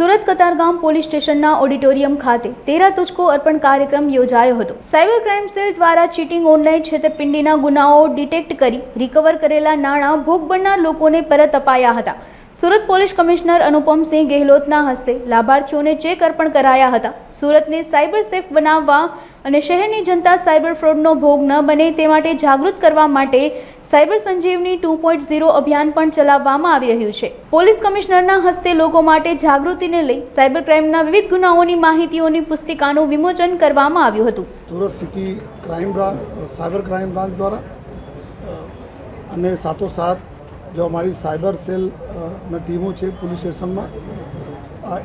Surat Katargam police સ્ટેશનના auditorium ખાતે 13 તુજકો અર્પણ કાર્યક્રમ યોજાયો હતો। સાયબર ક્રાઇમ સેલ દ્વારા ચીટિંગ ઓનલાઈન છેતરપિંડીના ગુનાઓ ડિટેક્ટ કરી રિકવર કરેલા નાણાં ભોગ બનનાર લોકોને પરત અપાયા હતા। સુરત પોલીસ કમિશનર અનુપમસિંહ ગેહલોતના હસ્તે લાભાર્થીઓને ચેક અર્પણ કરાયા હતા। સુરતને સાયબર સેફ બનાવવા અને શહેરની જનતા સાયબર ફ્રોડનો ભોગ ન બને તે માટે જાગૃત કરવા માટે સાયબર સંજીવની 2.0 અભિયાન પણ ચલાવવામાં આવી રહ્યું છે। પોલીસ કમિશનરના હસ્તે લોકો માટે જાગૃતિને લઈ સાયબર ક્રાઇમના વિવિધ ગુનાઓની માહિતીઓની પુસ્તિકાનું વિમોચન કરવામાં આવ્યું હતું। Surat city crime cyber crime branch દ્વારા અને સાથોસાથ जो हमारी साइबर सेल टीमों है पुलिस स्टेशन में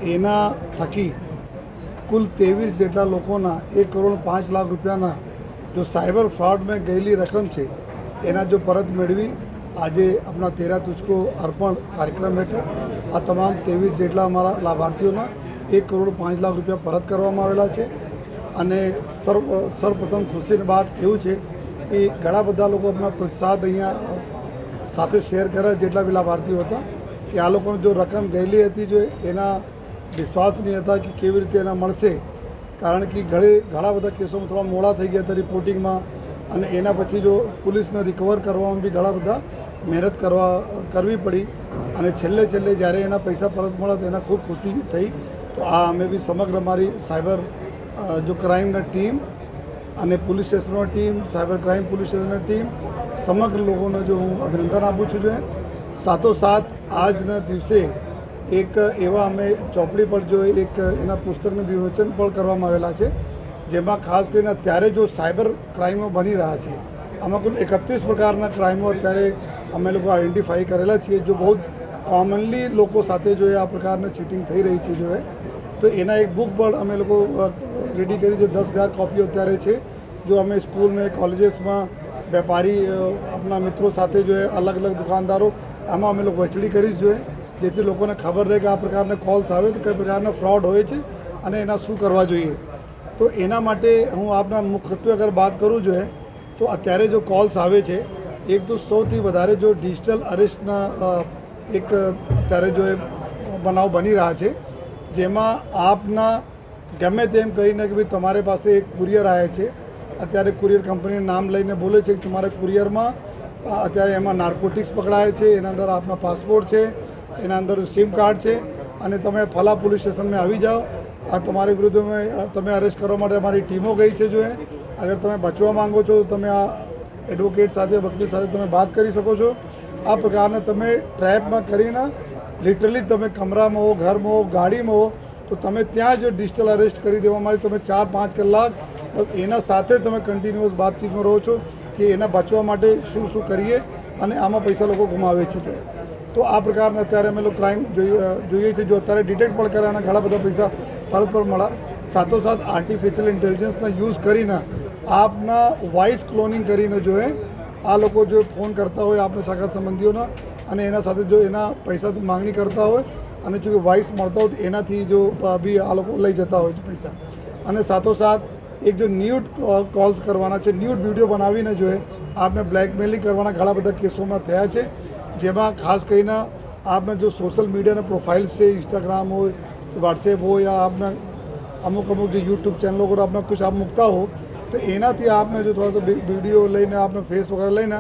एना थकी कुल 23 जेटला लोगों 1 करोड़ 5 लाख रुपया जो साइबर फ्रॉड में गयेली रकम है एना जो परत मेळवी आज अपना 13 तुझको अर्पण कार्यक्रम हेठ आ तमाम 23 जेटला अमरा लाभार्थीओ 1 करोड़ 5 लाख रुपया परत करवामां आवेला छे। अने सर्वप्रथम खुशीनी बात एवं है कि घणा बधा लोग अपना प्रतिसाद अहींया साथे शेर करे जेटला भी लाभार्थीओ था कि आ लोगों जो रकम गयेली थी जो एना विश्वास नहीं था कि केवी रीते एना मळशे, कारण कि घणा बधा केसों में थोड़ा मोड़ा थई गया था रिपोर्टिंग में अने एना पछी जो पुलिस ने रिकवर करवामां भी घणा बधा मेहनत करवी पड़ी अने छेल्ले ज्यारे एना पैसा परत मळ्या तो एना खूब खुशी थई। तो आ अमे भी समग्र अमारी साइबर जो क्राइम टीम अने police station team cyber crime police station team समग्र लोगों ने जो हूँ अभिनंदन आपू छूँ। जो है साथोसाथ આજના દિવસે એક એવા અમે ચોપડી પર जो એક એના પુસ્તકનું વિમોચન પણ કરવામાં આવેલા છે, જેમાં ખાસ કરીને અત્યારે જો સાયબર ક્રાઇમો બની રહ્યા છે આમાં કુલ 31 પ્રકારના ક્રાઇમો અત્યારે અમે લોકો આઈડેન્ટિફાઈ કરેલા છીએ जो बहुत कॉमनली લોકો સાથે जो આ પ્રકારની ચીટિંગ થઈ રહી છે। जो है तो એના એક બુક પણ અમે લોકો રેડી કરી છે। 10,000 કોપીઓ અત્યારે છે जो અમે સ્કૂલ में कॉलेजेस में व्यापारी अपना मित्रों साथ जो है अलग अलग दुकानदारों आम अमे लोग वहेंचणी करीश जो है जेथी लोगोने खबर रहे कि आ प्रकार कॉल्स आवे तो कई प्रकार फ्रॉड होय छे अने एना शुं करवा जोईए। तो एना माटे हूँ आपना मुख्यत्वे अगर बात करूँ जो है तो अत्यारे जो कॉल्स आवे छे एक तो सौथी वधारे जो डिजिटल अरेस्टना एक अत्यारे जो बनाव बनी रहा है, जेमां आपना गमे तेम करीने कि भाई तमारे पासे एक कुरियर आए छे, अत्यारे कुरियर कंपनी नाम लईने बोले छे कि तमारे कुरियर में अत्यारे एमां नार्कोटिक्स पकड़ाए छे, एना अंदर आपना पासपोर्ट है, एना अंदर सिम कार्ड है अने तमे फला पुलिस स्टेशन में आवी जाओ, आ तमारे विरुद्ध में तमे अरेस्ट करवा माटे अमारी टीमों गई है। जो है अगर तमे बचवा मांगो छो तो तमे आ एडवोकेट साथे वकील साथे तमे बात करी सको छो। आ प्रकारने तमे ट्रेप में करीने लिटरली तमे कमरा में हो, घर में हो, गाड़ी में हो तो तमे त्यां ज डिजिटल अरेस्ट करी देवामां आवे। तमे 4-5 कलाक एना साथे तमे कंटिन्यूअस बातचीत में रहो छो कि एना बचवा माटे शुं शुं करीए अने आमां पैसा लोको गुमावे छे। तो आ प्रकारना अत्यारे अमे लोग क्राइम जोईए छे जो अत्यारे डिटेक्ट पण करे अने घणा बधा पैसा परत पण मळ्या। साथोसाथ आर्टिफिशियल इंटेलिजन्सना यूज करीने आपना वॉइस क्लोनिंग करीने जो है आ लोको जो फोन करता होय आपने सगा संबंधीओना अने एना साथे जो एना पैसा मांगणी करता होय अने जो वॉइस मळता होय तो एनाथी जो भी आ लोको लई जता होय पैसा। अने साथोसाथ एक जो न्यूड कॉल्स करवाना है, न्यूड वीडियो बनावीने जो है आपने ब्लैकमेलिंग करवाना घणा बधा केसों में थया छे, जेमां खास करीने आपने जो सोशल मीडिया प्रोफाइल से इंस्टाग्राम हो, व्हाट्सएप हो या आपने अमुक जो यूट्यूब चैनलों पर आपने कुछ आप मुकता हो तो एनाथी आपने जो थोड़ा सा वीडियो लईने आपने फेस वगैरह लईने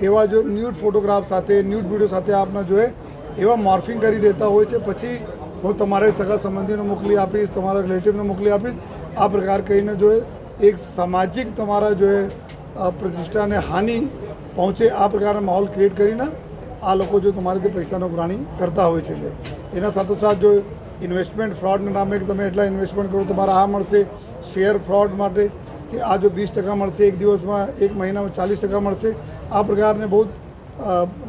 एवा जो न्यूड फोटोग्राफ साथे न्यूड वीडियो साथे आपने जो है एवा मॉर्फिंग करी देता होय छे। पछी हूँ तमारे सगा संबंधी ने मोकली आपीश, तमारा रिलेटिव ने मोकली आपीश, आ प्रकार कहीने जो है एक सामाजिक तमारा जो है प्रतिष्ठा ने हानि पहुँचे आ प्रकार माहौल क्रिएट करीने आ लोग जो तमारे पैसा उघराणी करता हो। एना साथोसाथ जो इन्वेस्टमेंट फ्रॉड नामे कि तमे एटला इन्वेस्टमेंट करो तमारा आ मळशे, शेयर फ्रॉड माटे कि आ जो 20% मळशे एक दिवस में, एक महीना में 40% मळशे, आ प्रकार ने बहुत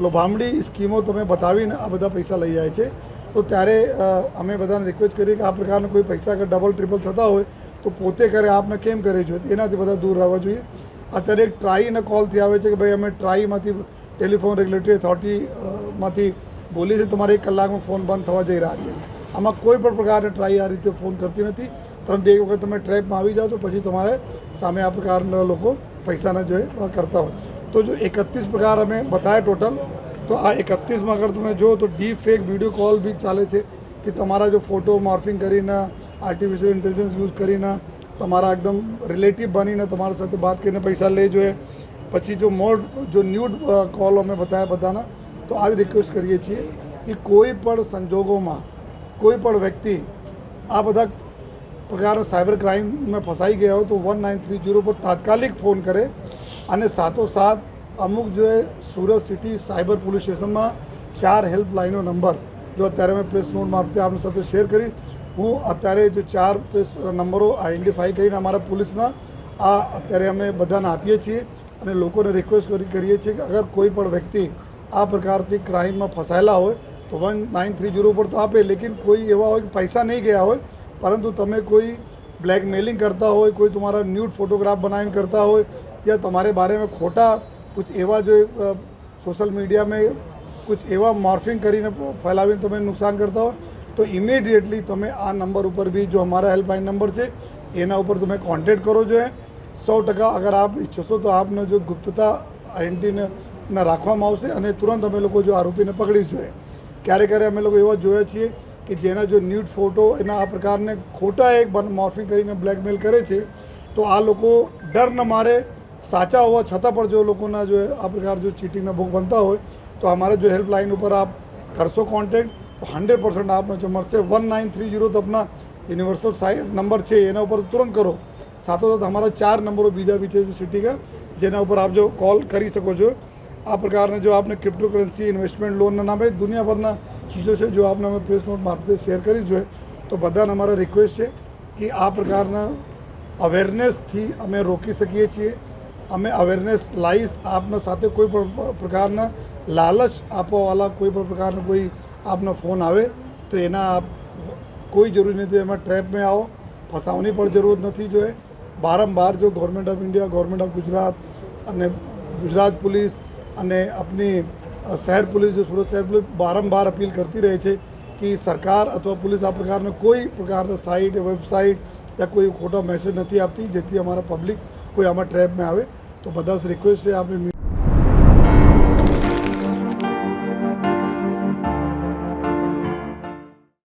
लोभामड़ी स्कीमों तमे बतावीने आ बधा पैसा लई जाय छे। तो त्यारे अमे बधाने रिक्वेस्ट करीए कि आ प्रकारना कोई पैसा अगर डबल ट्रिपल थता होय तो पोते करे आपने केम करे जो एनाथी बधा दूर रहवा जोईए। अत्यारे एक ट्राईने कॉलथी आवे छे कि भाई अमे ट्राईमांथी टेलिफोन रेग्युलेटरी अथॉरिटी मांथी बोली छे तमारे 1 कलाकमां फोन बंद थवा जई रह्या छे। आमां कोई पण प्रकारने ट्राई आ रीते फोन करती नथी, परंतु एक वखत तमे ट्रेपमां आवी जाओ तो पछी तमारे सामे आ प्रकारना लोको पैसाना जो है करता होय। तो जो 31 प्रकार अमे बताया टोटल, तो आ 31 में अगर तुम्हें जो तो डीप फेक वीडियो कॉल भी चाले छे કે તમારા જો ફોટો મોર્ફિંગ કરીને આર્ટિફિશિયલ ઇન્ટેલિજન્સ યુઝ કરીને તમારા એકદમ રિલેટિવ બનીને તમારા સાથે વાત કરીને પૈસા લે જોઈએ. પછી જો ન્યૂડ કોલ અમે બતાવ્યા બધાના, તો આ જ રિક્વેસ્ટ કરીએ છીએ કે કોઈ પણ સંજોગોમાં કોઈ પણ વ્યક્તિ આ બધા પ્રકારના સાયબર ક્રાઇમમાં ફસાઈ ગયા હોય તો 1930 પર તાત્કાલિક ફોન કરે. અને સાથોસાથ અમુક જો એ સુરત સિટી સાયબર પોલીસ સ્ટેશનમાં 4 હેલ્પલાઇનનો નંબર જો અત્યારે મેં પ્રેસ નોટ મારફતે આપણી સાથે શેર કરીશ. હું અત્યારે જો 4 પ્રેસ નંબરો આઈડેન્ટિફાઈ કરીને અમારા પોલીસના આ અત્યારે અમે બધાને આપીએ છીએ અને લોકોને રિક્વેસ્ટ કરીએ છીએ કે અગર કોઈ પણ વ્યક્તિ આ પ્રકારથી ક્રાઇમમાં ફસાયેલા હોય તો 1930 પર તો આપે, લેકિન કોઈ એવા હોય કે પૈસા નહીં ગયા હોય પરંતુ તમે કોઈ બ્લેકમેલિંગ કરતા હોય, કોઈ તમારા ન્યૂડ ફોટોગ્રાફ બનાવીને કરતા હોય या तुम्हारे बारे में खोटा कुछ एवा जो सोशल मीडिया में कुछ एवा मॉर्फिंग કરીને ફેલાવીને તમે નુકસાન કરતા હોય તો ઇમિડિયેટલી તમે આ નંબર ઉપર બી જો અમારા હેલ્પલાઇન નંબર છે એના ઉપર તમે કોન્ટેક્ટ કરો જોઈએ. 100% અગર આપ ઈચ્છો તો આપને જો ગુપ્તતા આઈડેન્ટિટીને રાખવામાં આવશે અને તુરંત અમે લોકો જો આરોપીને પકડી જોઈએ. ક્યારે ક્યારે અમે લોકો એવા જોયા છીએ કે જેના જો ન્યૂડ ફોટો એના આ પ્રકારને ખોટા એક મોર્ફિંગ કરીને બ્લેકમેલ કરે છે તો આ લોકો ડર ન મારે સાચા હોવા છતાં પણ જો લોકોના જો આ પ્રકાર જો ચીટિંગના ભોગ બનતા હોય તો અમારે જો હેલ્પલાઇન ઉપર આપ કરશો કોન્ટેક્ટ તો 100% આપને જો મળશે. 1930 તો આપના યુનિवर्सल साइट नंबर છે એના ઉપર તુરંત કરો. સાથોસાથ અમારા 4 નંબરો બીજા બી છે સિટી કા જેના ઉપર આપ જો કોલ કરી શકો છો. આ પ્રકારના જો આપને ક્રિપ્ટોકરન્સી ઇન્વેસ્ટમેન્ટ લોનના નામે દુનિયાભરના ચીજો છે જો આપને અમે પ્રેસ નોટ મારફતે શેર કરી જોઈએ તો બધાને અમારા રિક્વેસ્ટ છે કે આ પ્રકારના અવેરનેસથી અમે રોકી શકીએ છીએ. અમે અવેરનેસ લાવીશ આપના સાથે કોઈ પણ પ્રકારના લાલચ આપવાવાળા કોઈ પણ પ્રકારનો કોઈ આપનો ફોન આવે તો એના આપ કોઈ જરૂરી નથી એમાં ટ્રેપમાં આવો, ફસાવાની પણ જરૂર નથી. જોઈએ બારંબાર જો government of India, government of Gujarat અને ગુજરાત પોલીસ અને આપની શહેર પોલીસ જો સુરત શહેર પોલીસ બારંબાર અપીલ કરતી રહે છે કે સરકાર અથવા પોલીસ આ પ્રકારના કોઈ પ્રકારના સાઇટ વેબસાઇટ યા કોઈ ખોટા મેસેજ નથી આપતી જેથી અમારા પબ્લિક કોઈ આમાં ટ્રેપમાં આવે. તો બધા રિક્વેસ્ટ છે આપણે